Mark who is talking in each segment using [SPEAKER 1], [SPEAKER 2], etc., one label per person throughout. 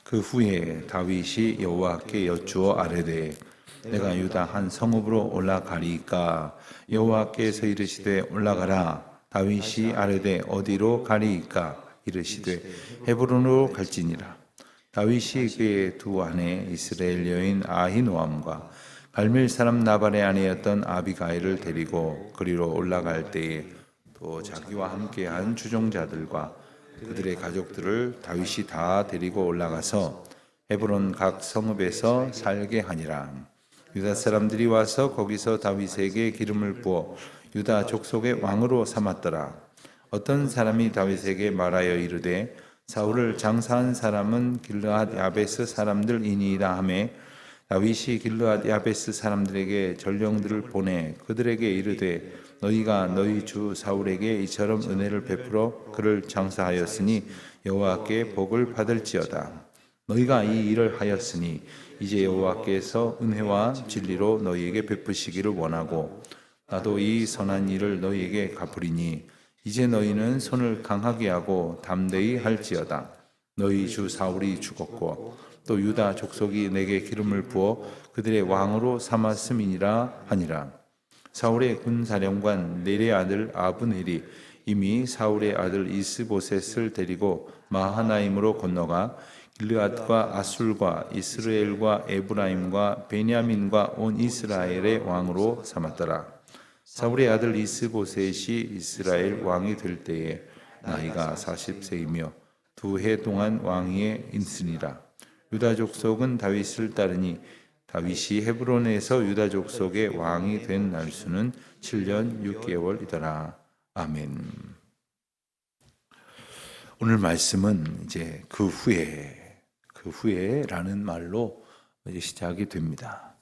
[SPEAKER 1] 그 후에 다윗이 여호와께 여쭈어 아뢰되 내가 유다 한 성읍으로 올라가리이까. 여호와께서 이르시되 올라가라. 다윗이 아뢰되 어디로 가리이까. 이르시되 헤브론으로 갈지니라. 다윗이 그의 두 아내 이스라엘 여인 아히노암과 갈멜 사람 나발의 아내였던 아비가일을 데리고 그리로 올라갈 때에 또 자기와 함께한 추종자들과 그들의 가족들을 다윗이 다 데리고 올라가서 헤브론 각 성읍에서 살게 하니라. 유다 사람들이 와서 거기서 다윗에게 기름을 부어 유다 족속의 왕으로 삼았더라. 어떤 사람이 다윗에게 말하여 이르되 사울을 장사한 사람은 길르앗 야베스 사람들이니이다 하매 다윗이 길르앗 야베스 사람들에게 전령들을 보내 그들에게 이르되 너희가 너희 주 사울에게 이처럼 은혜를 베풀어 그를 장사하였으니 여호와께 복을 받을지어다. 너희가 이 일을 하였으니 이제 여호와께서 은혜와 진리로 너희에게 베푸시기를 원하고 나도 이 선한 일을 너희에게 갚으리니 이제 너희는 손을 강하게 하고 담대히 할지어다. 너희 주 사울이 죽었고 또 유다 족속이 내게 기름을 부어 그들의 왕으로 삼았음이니라 하니라. 사울의 군사령관 넬의 아들 아브넬이 이미 사울의 아들 이스보셋을 데리고 마하나임으로 건너가 길르앗과 아술과 이스라엘과 에브라임과 베냐민과 온 이스라엘의 왕으로 삼았더라. 사울의 아들 이스보셋이 이스라엘 왕이 될 때에 나이가 40세이며 2해 동안 왕위에 있으니라. 유다 족속은 다윗을 따르니 다윗이 헤브론에서 유다 족속의 왕이 된 날수는 7년 6개월이더라. 아멘. 오늘 말씀은 이제 그 후에라는 말로 이제 시작이 됩니다.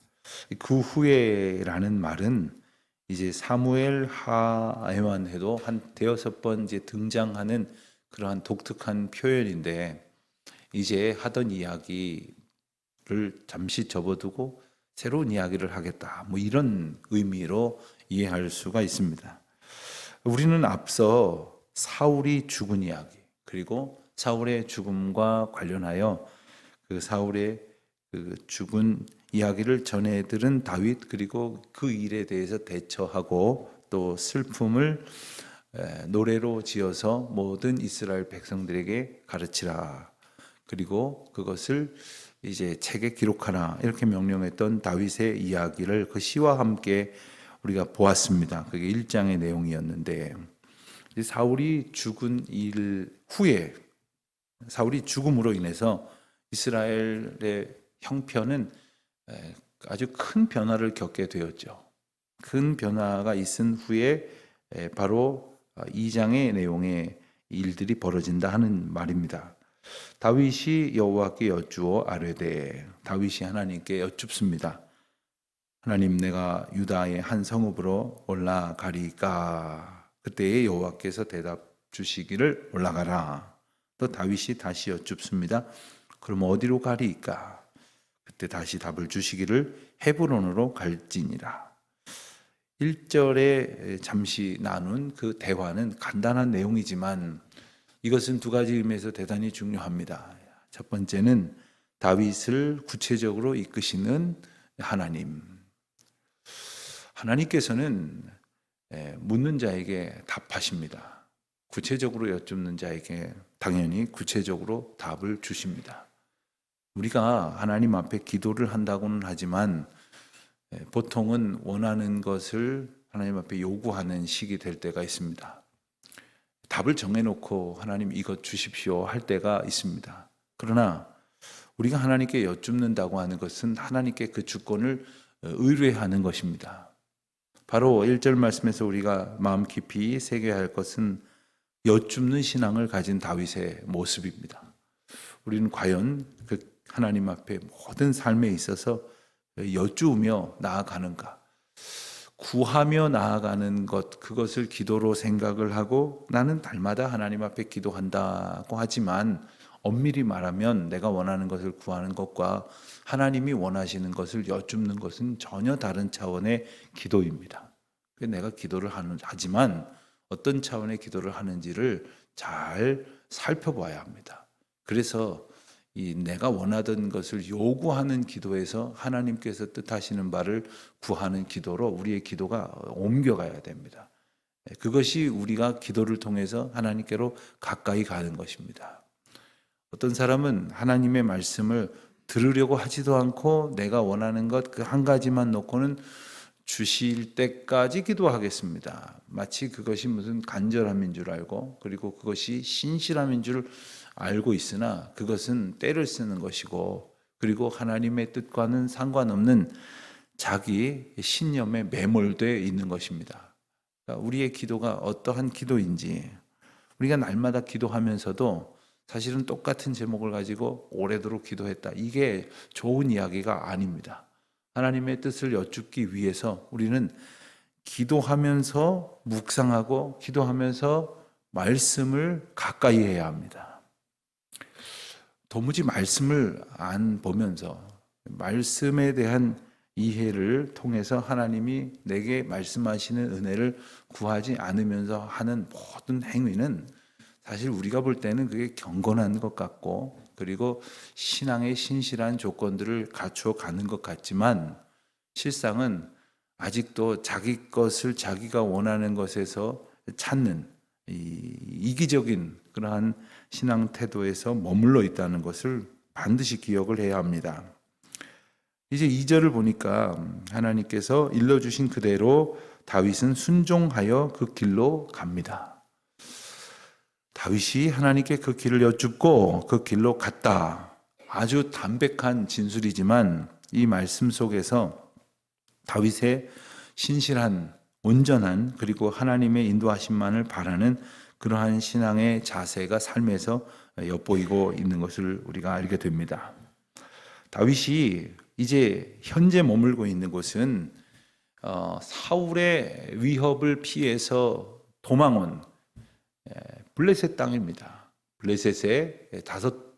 [SPEAKER 1] 그 후에라는 말은 이제 사무엘 하에만 해도 한 대여섯 번 이제 등장하는 그러한 독특한 표현인데 이제 하던 이야기를 잠시 접어두고 새로운 이야기를 하겠다. 뭐 이런 의미로 이해할 수가 있습니다. 우리는 앞서 사울이 죽은 이야기 그리고 사울의 죽음과 관련하여 그 사울의 그 죽은 이야기를 전해들은 다윗 그리고 그 일에 대해서 대처하고 또 슬픔을 노래로 지어서 모든 이스라엘 백성들에게 가르치라. 그리고 그것을 이제 책에 기록하라. 이렇게 명령했던 다윗의 이야기를 그 시와 함께 우리가 보았습니다. 그게 1장의 내용이었는데 사울이 죽은 일 후에 사울이 죽음으로 인해서 이스라엘의 형편은 아주 큰 변화를 겪게 되었죠. 큰 변화가 있은 후에 바로 2장의 내용의 일들이 벌어진다 하는 말입니다. 다윗이 여호와께 여쭈어 아뢰되 다윗이 하나님께 여쭙습니다. 하나님, 내가 유다의 한 성읍으로 올라가리까? 그때에 여호와께서 대답 주시기를 올라가라. 또 다윗이 다시 여쭙습니다. 그럼 어디로 가리까? 그때 다시 답을 주시기를 헤브론으로 갈지니라. 1절에 잠시 나눈 그 대화는 간단한 내용이지만 이것은 두 가지 의미에서 대단히 중요합니다. 첫 번째는 다윗을 구체적으로 이끄시는 하나님. 하나님께서는 묻는 자에게 답하십니다. 구체적으로 여쭙는 자에게 당연히 구체적으로 답을 주십니다. 우리가 하나님 앞에 기도를 한다고는 하지만 보통은 원하는 것을 하나님 앞에 요구하는 시기 될 때가 있습니다. 답을 정해놓고 하나님 이것 주십시오 할 때가 있습니다. 그러나 우리가 하나님께 여쭙는다고 하는 것은 하나님께 그 주권을 의뢰하는 것입니다. 바로 1절 말씀에서 우리가 마음 깊이 새겨야 할 것은 여쭙는 신앙을 가진 다윗의 모습입니다. 우리는 과연 그 하나님 앞에 모든 삶에 있어서 여쭈으며 나아가는가? 구하며 나아가는 것, 그것을 기도로 생각을 하고 나는 날마다 하나님 앞에 기도한다고 하지만 엄밀히 말하면 내가 원하는 것을 구하는 것과 하나님이 원하시는 것을 여쭙는 것은 전혀 다른 차원의 기도입니다. 내가 기도를 하지만 어떤 차원의 기도를 하는지를 잘 살펴봐야 합니다. 그래서 이 내가 원하던 것을 요구하는 기도에서 하나님께서 뜻하시는 바를 구하는 기도로 우리의 기도가 옮겨가야 됩니다. 그것이 우리가 기도를 통해서 하나님께로 가까이 가는 것입니다. 어떤 사람은 하나님의 말씀을 들으려고 하지도 않고 내가 원하는 것 그 한 가지만 놓고는 주실 때까지 기도하겠습니다. 마치 그것이 무슨 간절함인 줄 알고, 그리고 그것이 신실함인 줄 알고 있으나 그것은 때를 쓰는 것이고, 그리고 하나님의 뜻과는 상관없는 자기 신념에 매몰되어 있는 것입니다. 그러니까 우리의 기도가 어떠한 기도인지, 우리가 날마다 기도하면서도 사실은 똑같은 제목을 가지고 오래도록 기도했다, 이게 좋은 이야기가 아닙니다. 하나님의 뜻을 여쭙기 위해서 우리는 기도하면서 묵상하고 기도하면서 말씀을 가까이 해야 합니다. 도무지 말씀을 안 보면서 말씀에 대한 이해를 통해서 하나님이 내게 말씀하시는 은혜를 구하지 않으면서 하는 모든 행위는 사실 우리가 볼 때는 그게 경건한 것 같고, 그리고 신앙의 신실한 조건들을 갖추어 가는 것 같지만 실상은 아직도 자기 것을 자기가 원하는 것에서 찾는 이기적인 그러한 신앙 태도에서 머물러 있다는 것을 반드시 기억을 해야 합니다. 이제 2절을 보니까 하나님께서 일러주신 그대로 다윗은 순종하여 그 길로 갑니다. 다윗이 하나님께 그 길을 여쭙고 그 길로 갔다. 아주 담백한 진술이지만 이 말씀 속에서 다윗의 신실한, 온전한, 그리고 하나님의 인도하심만을 바라는 그러한 신앙의 자세가 삶에서 엿보이고 있는 것을 우리가 알게 됩니다. 다윗이 이제 현재 머물고 있는 곳은 사울의 위협을 피해서 도망온 블레셋 땅입니다. 블레셋의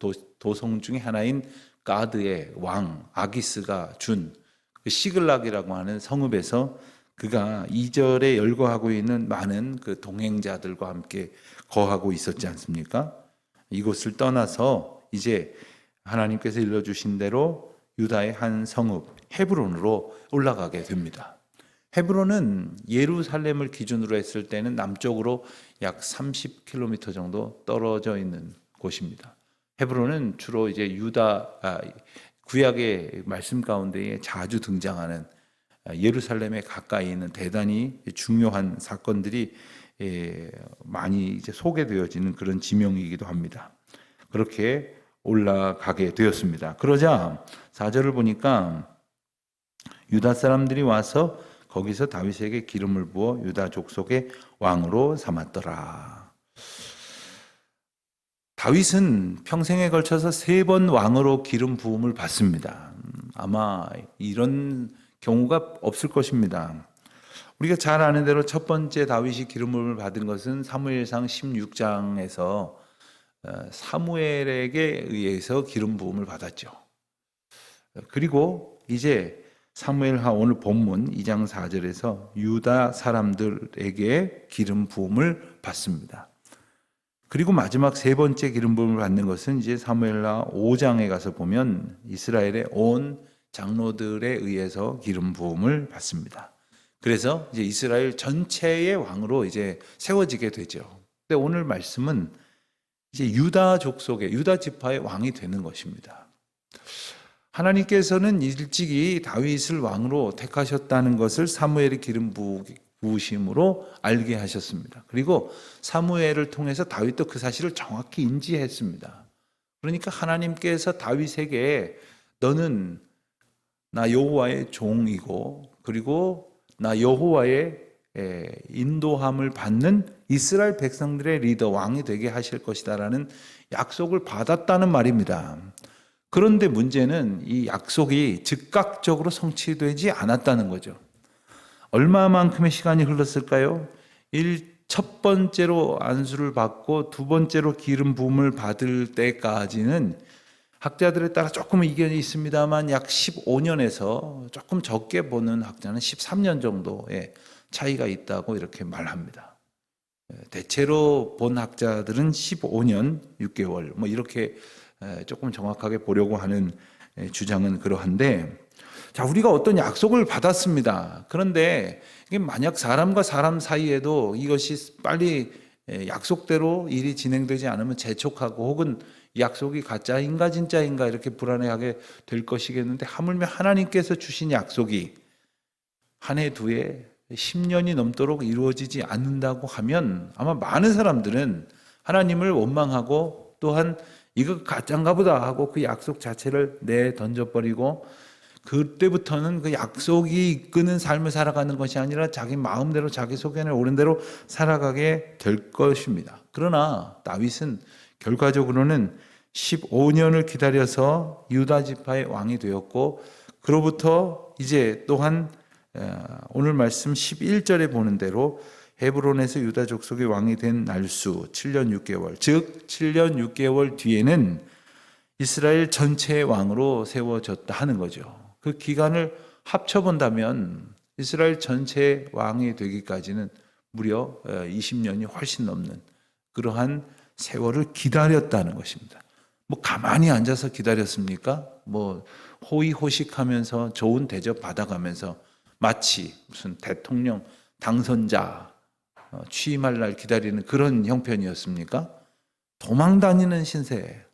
[SPEAKER 1] 5 도성 중에 하나인 가드의 왕 아기스가 준 시글락이라고 하는 성읍에서 그가 2절에 열거하고 있는 많은 그 동행자들과 함께 거하고 있었지 않습니까? 이곳을 떠나서 이제 하나님께서 일러주신 대로 유다의 한 성읍 헤브론으로 올라가게 됩니다. 헤브론은 예루살렘을 기준으로 했을 때는 남쪽으로 약 30km 정도 떨어져 있는 곳입니다. 헤브론은 주로 이제 구약의 말씀 가운데에 자주 등장하는 예루살렘에 가까이 있는 대단히 중요한 사건들이 많이 이제 소개되어지는 그런 지명이기도 합니다. 그렇게 올라가게 되었습니다. 그러자 4절을 보니까 유다 사람들이 와서 거기서 다윗에게 기름을 부어 유다 족속의 왕으로 삼았더라. 다윗은 평생에 걸쳐서 3번 왕으로 기름 부음을 받습니다. 아마 이런 경우가 없을 것입니다. 우리가 잘 아는 대로 첫 번째 다윗이 기름을 받은 것은 사무엘상 16장에서 사무엘에게 의해서 기름 부음을 받았죠. 그리고 이제 사무엘하 오늘 본문 2장 4절에서 유다 사람들에게 기름 부음을 받습니다. 그리고 마지막 3번째 기름 부음을 받는 것은 이제 사무엘하 5장에 가서 보면 이스라엘의 온 장로들에 의해서 기름 부음을 받습니다. 그래서 이제 이스라엘 전체의 왕으로 이제 세워지게 되죠. 근데 오늘 말씀은 이제 유다 족속의 유다 지파의 왕이 되는 것입니다. 하나님께서는 일찍이 다윗을 왕으로 택하셨다는 것을 사무엘의 기름 부으심으로 알게 하셨습니다. 그리고 사무엘을 통해서 다윗도 그 사실을 정확히 인지했습니다. 그러니까 하나님께서 다윗에게 너는 나 여호와의 종이고 그리고 나 여호와의 인도함을 받는 이스라엘 백성들의 리더 왕이 되게 하실 것이다라는 약속을 받았다는 말입니다. 그런데 문제는 이 약속이 즉각적으로 성취되지 않았다는 거죠. 얼마만큼의 시간이 흘렀을까요? 첫 번째로 안수를 받고 2번째로 기름 부음을 받을 때까지는 학자들에 따라 조금 이견이 있습니다만 약 15년에서 조금 적게 보는 학자는 13년 정도의 차이가 있다고 이렇게 말합니다. 대체로 본 학자들은 15년 6개월 뭐 이렇게 조금 정확하게 보려고 하는 주장은 그러한데, 자, 우리가 어떤 약속을 받았습니다. 그런데 이게 만약 사람과 사람 사이에도 이것이 빨리 약속대로 일이 진행되지 않으면 재촉하고, 혹은 약속이 가짜인가 진짜인가 이렇게 불안해하게 될 것이겠는데, 하물며 하나님께서 주신 약속이 한 해 두 해 10년이 넘도록 이루어지지 않는다고 하면 아마 많은 사람들은 하나님을 원망하고, 또한 이거 가짜인가 보다 하고 그 약속 자체를 내던져버리고, 그때부터는 그 약속이 이끄는 삶을 살아가는 것이 아니라 자기 마음대로 자기 소견에 오른 대로 살아가게 될 것입니다. 그러나 다윗은 결과적으로는 15년을 기다려서 유다 지파의 왕이 되었고, 그로부터 이제 또한 오늘 말씀 11절에 보는 대로 헤브론에서 유다 족속의 왕이 된 날수 7년 6개월, 즉 7년 6개월 뒤에는 이스라엘 전체의 왕으로 세워졌다 하는 거죠. 그 기간을 합쳐본다면 이스라엘 전체의 왕이 되기까지는 무려 20년이 훨씬 넘는 그러한 세월을 기다렸다는 것입니다. 뭐 가만히 앉아서 기다렸습니까? 뭐 호의호식하면서 좋은 대접 받아가면서 마치 무슨 대통령 당선자 취임할 날 기다리는 그런 형편이었습니까? 도망 다니는 신세,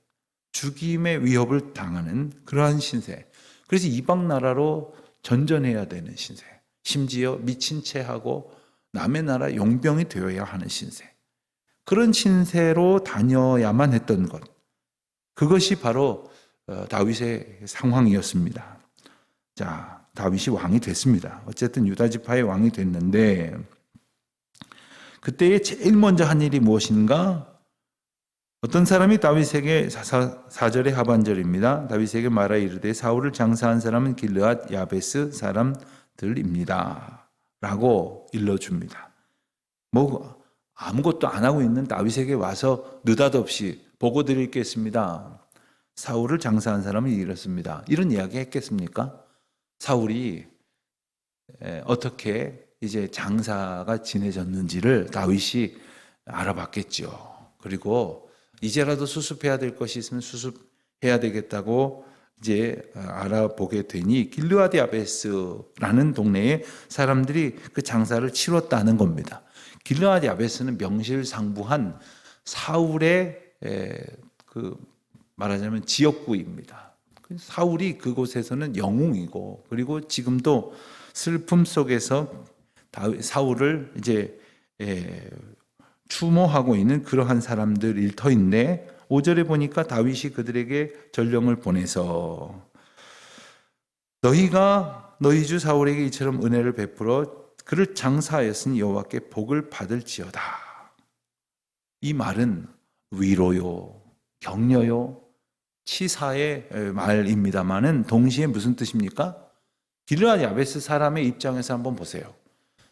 [SPEAKER 1] 죽임의 위협을 당하는 그러한 신세, 그래서 이방 나라로 전전해야 되는 신세, 심지어 미친 채 하고 남의 나라 용병이 되어야 하는 신세, 그런 신세로 다녀야만 했던 것, 그것이 바로 다윗의 상황이었습니다. 자, 다윗이 왕이 됐습니다. 어쨌든 유다 지파의 왕이 됐는데, 그때에 제일 먼저 한 일이 무엇인가? 어떤 사람이 다윗에게 4절의 하반절입니다. 다윗에게 말하 이르되 사울을 장사한 사람은 길르앗 야베스 사람들입니다 라고 일러줍니다. 뭐 아무것도 안 하고 있는 다윗에게 와서 느닷없이 보고 드리겠습니다, 사울을 장사한 사람은 이렇습니다, 이런 이야기 했겠습니까? 사울이 어떻게 이제 장사가 지내졌는지를 다윗이 알아봤겠죠. 그리고 이제라도 수습해야 될 것이 있으면 수습해야 되겠다고 이제 알아보게 되니 길르앗 야베스라는 동네에 사람들이 그 장사를 치렀다는 겁니다. 길르앗 야베스는 명실상부한 사울의 그 말하자면 지역구입니다. 사울이 그곳에서는 영웅이고, 그리고 지금도 슬픔 속에서 사울을 이제 추모하고 있는 그러한 사람들 일터인데, 5절에 보니까 다윗이 그들에게 전령을 보내서 너희가 너희 주 사울에게 이처럼 은혜를 베풀어 그를 장사하였으니 여호와께 복을 받을지어다. 이 말은 위로요, 격려요, 치사의 말입니다만은 동시에 무슨 뜻입니까? 길르앗 야베스 사람의 입장에서 한번 보세요.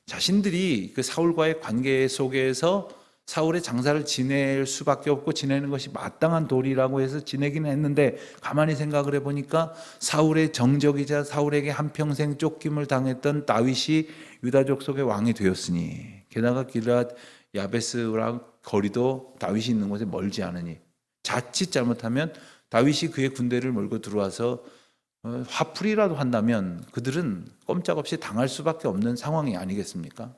[SPEAKER 1] 자신들이 그 사울과의 관계 속에서 사울의 장사를 지낼 수밖에 없고 지내는 것이 마땅한 도리라고 해서 지내기는 했는데, 가만히 생각을 해보니까 사울의 정적이자 사울에게 한평생 쫓김을 당했던 다윗이 유다 족속의 왕이 되었으니, 게다가 길르앗 야베스랑 거리도 다윗이 있는 곳에 멀지 않으니, 자칫 잘못하면 다윗이 그의 군대를 몰고 들어와서 화풀이라도 한다면 그들은 꼼짝없이 당할 수밖에 없는 상황이 아니겠습니까?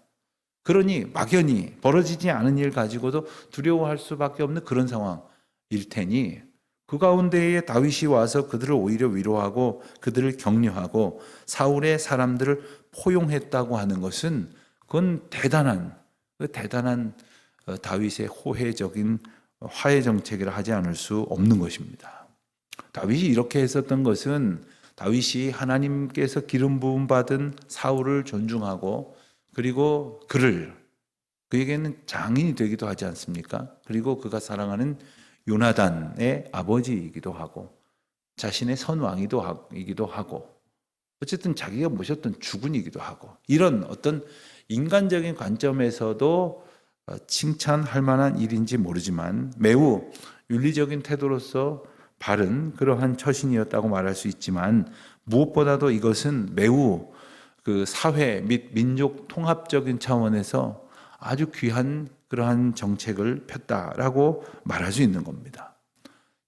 [SPEAKER 1] 그러니 막연히 벌어지지 않은 일 가지고도 두려워할 수밖에 없는 그런 상황일 테니, 그 가운데에 다윗이 와서 그들을 오히려 위로하고 그들을 격려하고 사울의 사람들을 포용했다고 하는 것은, 그건 대단한 다윗의 호혜적인 화해 정책이라 하지 않을 수 없는 것입니다. 다윗이 이렇게 했었던 것은 다윗이 하나님께서 기름 부음 받은 사울을 존중하고, 그리고 그에게는 장인이 되기도 하지 않습니까? 그리고 그가 사랑하는 요나단의 아버지이기도 하고 자신의 선왕이기도 하고, 어쨌든 자기가 모셨던 주군이기도 하고, 이런 어떤 인간적인 관점에서도 칭찬할 만한 일인지 모르지만 매우 윤리적인 태도로서 바른 그러한 처신이었다고 말할 수 있지만, 무엇보다도 이것은 매우 그 사회 및 민족 통합적인 차원에서 아주 귀한 그러한 정책을 폈다라고 말할 수 있는 겁니다.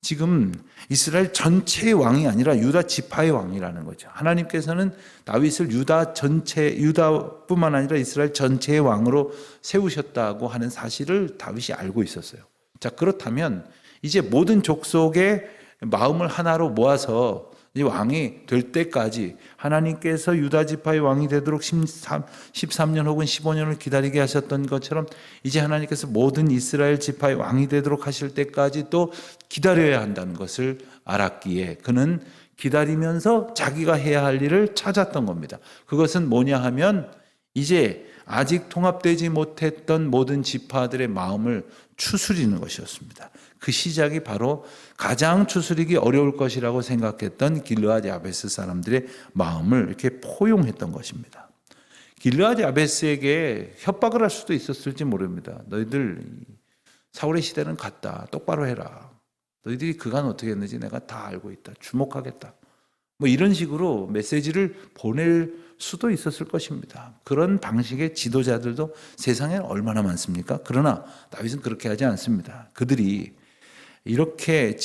[SPEAKER 1] 지금 이스라엘 전체의 왕이 아니라 유다 지파의 왕이라는 거죠. 하나님께서는 다윗을 유다뿐만 아니라 이스라엘 전체의 왕으로 세우셨다고 하는 사실을 다윗이 알고 있었어요. 자, 그렇다면 이제 모든 족속의 마음을 하나로 모아서 이 왕이 될 때까지 하나님께서 유다 지파의 왕이 되도록 13년 혹은 15년을 기다리게 하셨던 것처럼 이제 하나님께서 모든 이스라엘 지파의 왕이 되도록 하실 때까지 또 기다려야 한다는 것을 알았기에 그는 기다리면서 자기가 해야 할 일을 찾았던 겁니다. 그것은 뭐냐 하면 이제 아직 통합되지 못했던 모든 지파들의 마음을 추스리는 것이었습니다. 그 시작이 바로 가장 추스리기 어려울 것이라고 생각했던 길르앗 야베스 사람들의 마음을 이렇게 포용했던 것입니다. 길르앗 야베스에게 협박을 할 수도 있었을지 모릅니다. 너희들 사울의 시대는 갔다. 똑바로 해라. 너희들이 그간 어떻게 했는지 내가 다 알고 있다. 주목하겠다. 뭐 이런 식으로 메시지를 보낼 수도 있었을 것입니다. 그런 방식의 지도자들도 세상에 얼마나 많습니까? 그러나 다윗은 그렇게 하지 않습니다. 그들에게 이렇게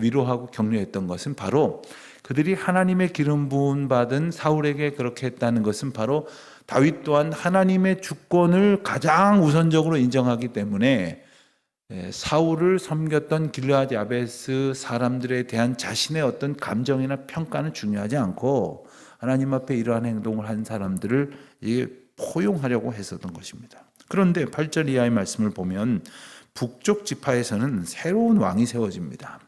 [SPEAKER 1] 위로하고 격려했던 것은 바로 그들이 하나님의 기름 부음 받은 사울에게 그렇게 했다는 것은 바로 다윗 또한 하나님의 주권을 가장 우선적으로 인정하기 때문에 사울을 섬겼던 길르앗 야베스 사람들에 대한 자신의 어떤 감정이나 평가는 중요하지 않고 하나님 앞에 이러한 행동을 한 사람들을 포용하려고 했었던 것입니다. 그런데 8절 이하의 말씀을 보면 북쪽 지파에서는 새로운 왕이 세워집니다.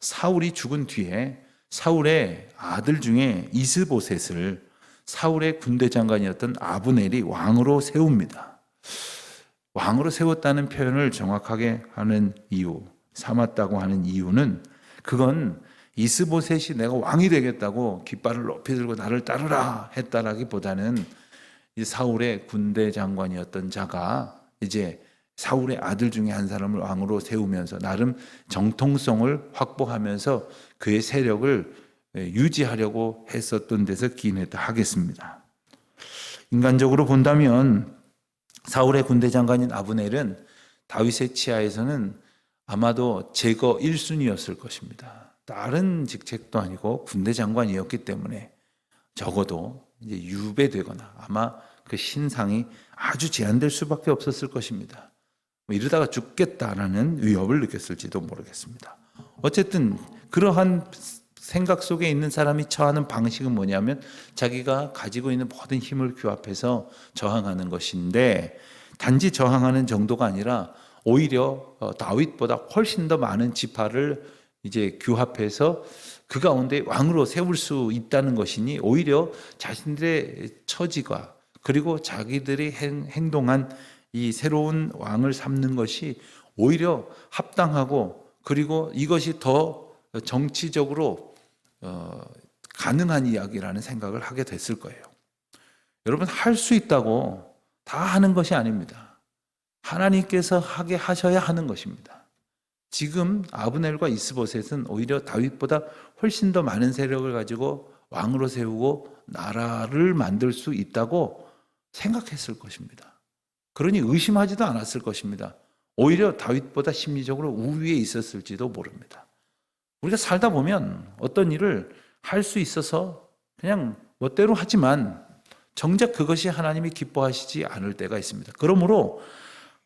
[SPEAKER 1] 사울이 죽은 뒤에 사울의 아들 중에 이스보셋을 사울의 군대 장관이었던 아브넬이 왕으로 세웁니다. 왕으로 세웠다는 표현을 정확하게 하는 이유, 삼았다고 하는 이유는 그건 이스보셋이 내가 왕이 되겠다고 깃발을 높이 들고 나를 따르라 했다라기보다는 사울의 군대 장관이었던 자가 이제 사울의 아들 중에 한 사람을 왕으로 세우면서 나름 정통성을 확보하면서 그의 세력을 유지하려고 했었던 데서 기인했다 하겠습니다. 인간적으로 본다면 사울의 군대 장관인 아브넬은 다윗의 치하에서는 아마도 제거 1순위였을 것입니다. 다른 직책도 아니고 군대 장관이었기 때문에 적어도 이제 유배되거나 아마 그 신상이 아주 제한될 수밖에 없었을 것입니다. 이러다가 죽겠다라는 위협을 느꼈을지도 모르겠습니다. 어쨌든 그러한 생각 속에 있는 사람이 처하는 방식은 뭐냐면 자기가 가지고 있는 모든 힘을 규합해서 저항하는 것인데 단지 저항하는 정도가 아니라 오히려 다윗보다 훨씬 더 많은 지파를 이제 규합해서 그 가운데 왕으로 세울 수 있다는 것이니 오히려 자신들의 처지가 그리고 자기들이 행동한 이 새로운 왕을 삼는 것이 오히려 합당하고 그리고 이것이 더 정치적으로 가능한 이야기라는 생각을 하게 됐을 거예요. 여러분, 할 수 있다고 다 하는 것이 아닙니다. 하나님께서 하게 하셔야 하는 것입니다. 지금 아브넬과 이스보셋은 오히려 다윗보다 훨씬 더 많은 세력을 가지고 왕으로 세우고 나라를 만들 수 있다고 생각했을 것입니다. 그러니 의심하지도 않았을 것입니다. 오히려 다윗보다 심리적으로 우위에 있었을지도 모릅니다. 우리가 살다 보면 어떤 일을 할 수 있어서 그냥 멋대로 하지만 정작 그것이 하나님이 기뻐하시지 않을 때가 있습니다. 그러므로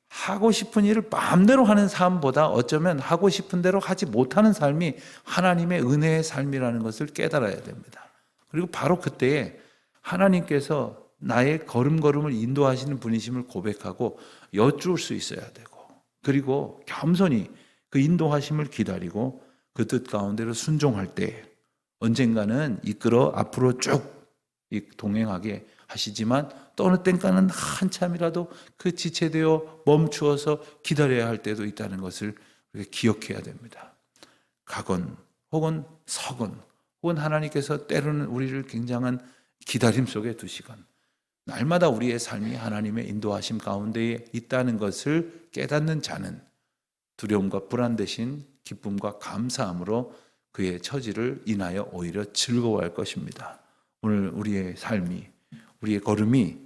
[SPEAKER 1] 하고 싶은 일을 마음대로 하는 삶보다 어쩌면 하고 싶은 대로 하지 못하는 삶이 하나님의 은혜의 삶이라는 것을 깨달아야 됩니다. 그리고 바로 그때에 하나님께서 나의 걸음걸음을 인도하시는 분이심을 고백하고 여쭈을 수 있어야 되고 그리고 겸손히 그 인도하심을 기다리고 그 뜻 가운데로 순종할 때 언젠가는 이끌어 앞으로 쭉 동행하게 하시지만 또 어느 땐가는 한참이라도 그 지체되어 멈추어서 기다려야 할 때도 있다는 것을 우리가 기억해야 됩니다. 가건 혹은 서건 혹은 하나님께서 때로는 우리를 굉장한 기다림 속에 두시건 날마다 우리의 삶이 하나님의 인도하심 가운데에 있다는 것을 깨닫는 자는 두려움과 불안 대신 기쁨과 감사함으로 그의 처지를 인하여 오히려 즐거워할 것입니다. 오늘 우리의 삶이 우리의 걸음이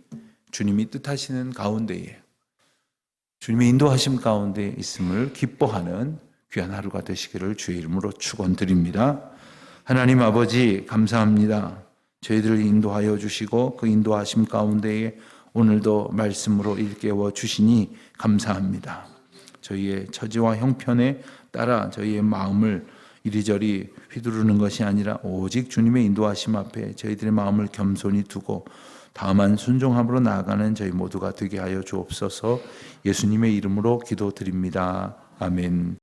[SPEAKER 1] 주님이 뜻하시는 가운데에 주님의 인도하심 가운데 있음을 기뻐하는 귀한 하루가 되시기를 주의 이름으로 축원드립니다. 하나님 아버지 감사합니다. 저희들을 인도하여 주시고 그 인도하심 가운데에 오늘도 말씀으로 일깨워 주시니 감사합니다. 저희의 처지와 형편에 따라 저희의 마음을 이리저리 휘두르는 것이 아니라 오직 주님의 인도하심 앞에 저희들의 마음을 겸손히 두고 다만 순종함으로 나아가는 저희 모두가 되게 하여 주옵소서. 예수님의 이름으로 기도드립니다. 아멘.